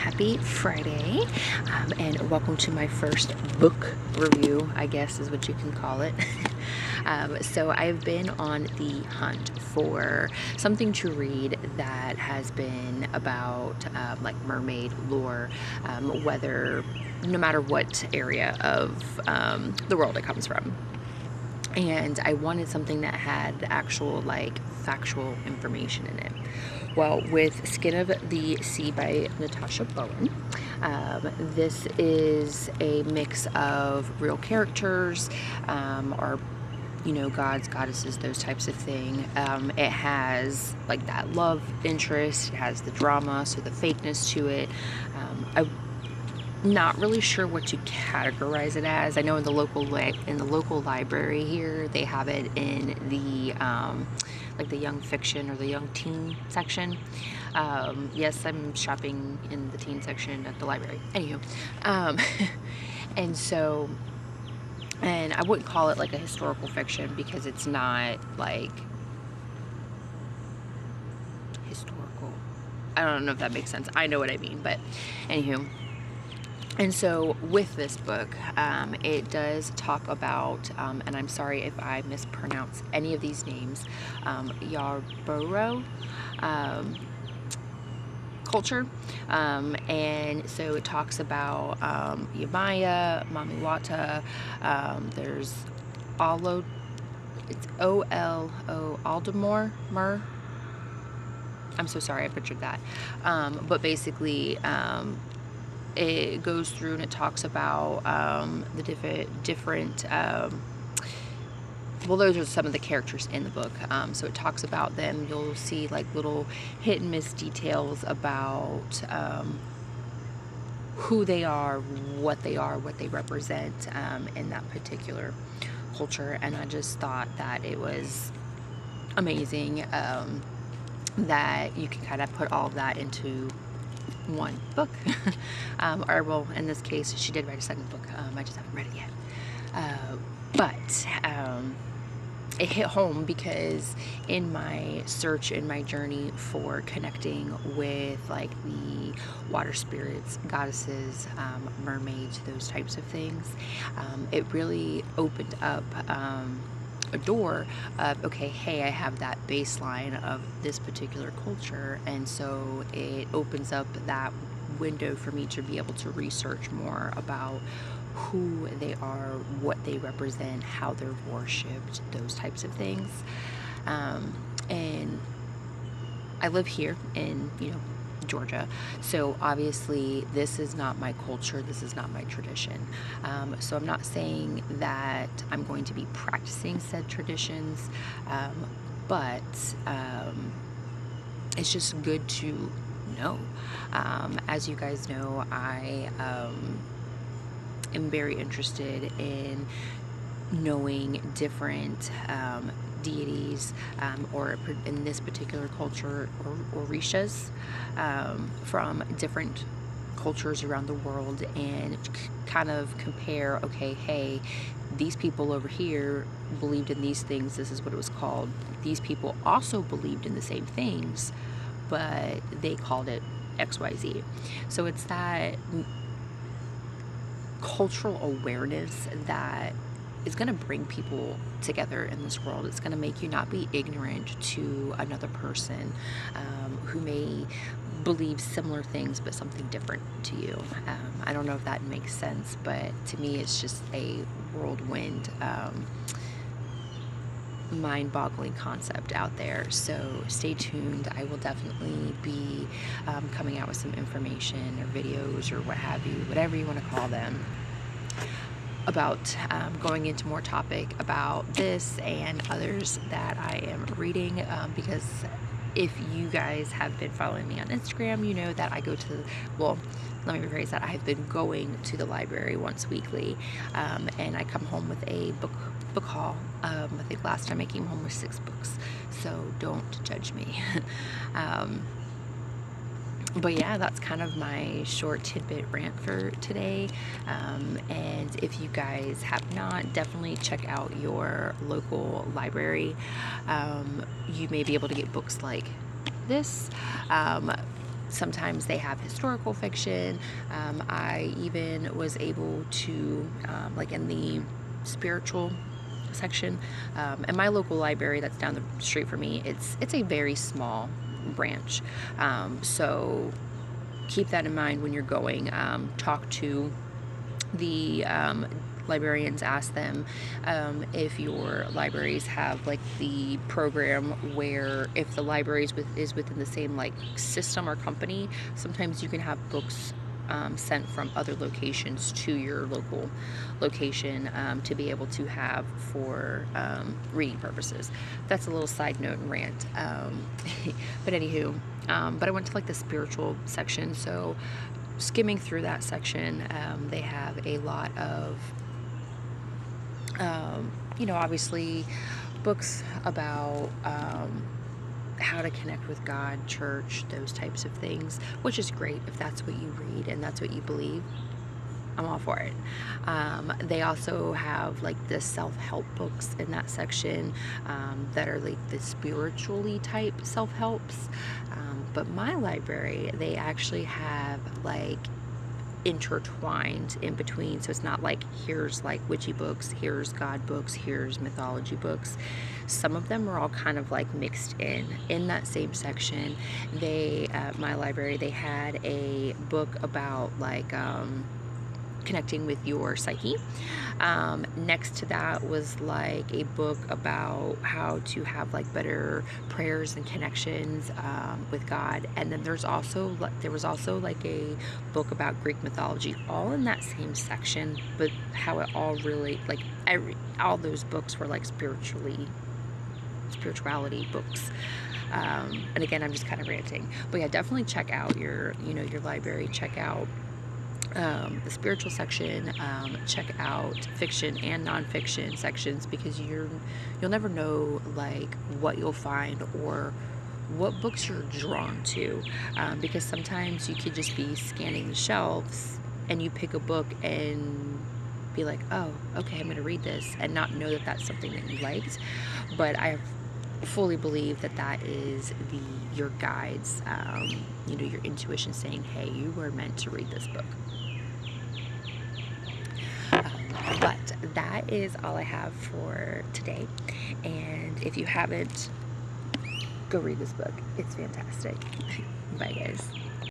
happy Friday, and welcome to my first book review, I guess is what you can call it. So I've been on the hunt for something to read that has been about like mermaid lore, whether no matter what area of the world it comes from. And I wanted something that had actual like factual information in it. Well, with Skin of the Sea by Natasha Bowen, this is a mix of real characters, or gods, goddesses, those types of thing. It has like that love interest, it has the drama, so the fakeness to it. I'm not really sure what to categorize it as. I know in the local library here, they have it in the like the young fiction or the young teen section. Yes, I'm shopping in the teen section at the library. Anywho, and I wouldn't call it like a historical fiction because it's not like historical. I don't know if that makes sense. I know what I mean, but anywho. And so with this book, it does talk about, and I'm sorry if I mispronounce any of these names, Yarborough culture. And so it talks about Yamaya, Mamiwata, there's it's O-L-O, Aldemore, I'm so sorry I butchered that. But basically, it goes through and it talks about the different well, those are some of the characters in the book. So it talks about them. You'll see like little hit and miss details about who they are, what they represent in that particular culture. And I just thought that it was amazing that you can kind of put all of that into one book. Or well, in this case, she did write a second book. I just haven't read it yet. But it hit home because in my search, in my journey for connecting with like the water spirits, goddesses, mermaids, those types of things, it really opened up a door of, okay, hey, I have that baseline of this particular culture, and so it opens up that window for me to be able to research more about who they are, what they represent, how they're worshipped, those types of things. And I live here in Georgia, so obviously this is not my culture, this is not my tradition. So I'm not saying that I'm going to be practicing said traditions, but it's just good to know. As you guys know, I am very interested in knowing different deities, or in this particular culture, or orishas, from different cultures around the world, and kind of compare, okay, hey, these people over here believed in these things, this is what it was called. These people also believed in the same things, but they called it XYZ. So it's that cultural awareness that is going to bring people together in this world. It's going to make you not be ignorant to another person who may believe similar things but something different to you. I don't know if that makes sense, but to me it's just a whirlwind, mind-boggling concept out there. So stay tuned. I will definitely be coming out with some information or videos or what have you, whatever you want to call them, about going into more topic about this and others that I am reading, because if you guys have been following me on Instagram, you know that I go to, well, let me rephrase that, I have been going to the library once weekly, and I come home with a book haul. I think last time I came home with 6 books, so don't judge me. But yeah, that's kind of my short tidbit rant for today. And if you guys have not, definitely check out your local library. You may be able to get books like this. Sometimes they have historical fiction. I even was able to, like in the spiritual section, and my local library that's down the street from me, it's a very small branch. So keep that in mind when you're going. Talk to the librarians, ask them if your libraries have like the program where if the library is within the same like system or company, sometimes you can have books sent from other locations to your local location to be able to have for reading purposes. That's a little side note and rant. But anywho, but I went to like the spiritual section, so skimming through that section, they have a lot of obviously books about how to connect with God, church, those types of things, which is great if that's what you read and that's what you believe. I'm all for it. They also have like the self-help books in that section that are like the spiritually type self-helps. But my library, they actually have like intertwined in between, so it's not like here's like witchy books, here's God books, here's mythology books. Some of them are all kind of like mixed in that same section. They at my library, they had a book about like connecting with your psyche. Next to that was like a book about how to have like better prayers and connections with God. And then there was also like a book about Greek mythology, all in that same section, but how it all really like all those books were like spirituality books. And again, I'm just kind of ranting, but yeah, definitely check out your library. Check out the spiritual section, check out fiction and nonfiction sections, because you'll never know like what you'll find or what books you're drawn to, because sometimes you could just be scanning the shelves and you pick a book and be like, oh, okay, I'm gonna read this, and not know that that's something that you liked. But I fully believe that is your guides, your intuition saying, hey, you were meant to read this book. But that is all I have for today. And if you haven't, go read this book. It's fantastic. Bye, guys.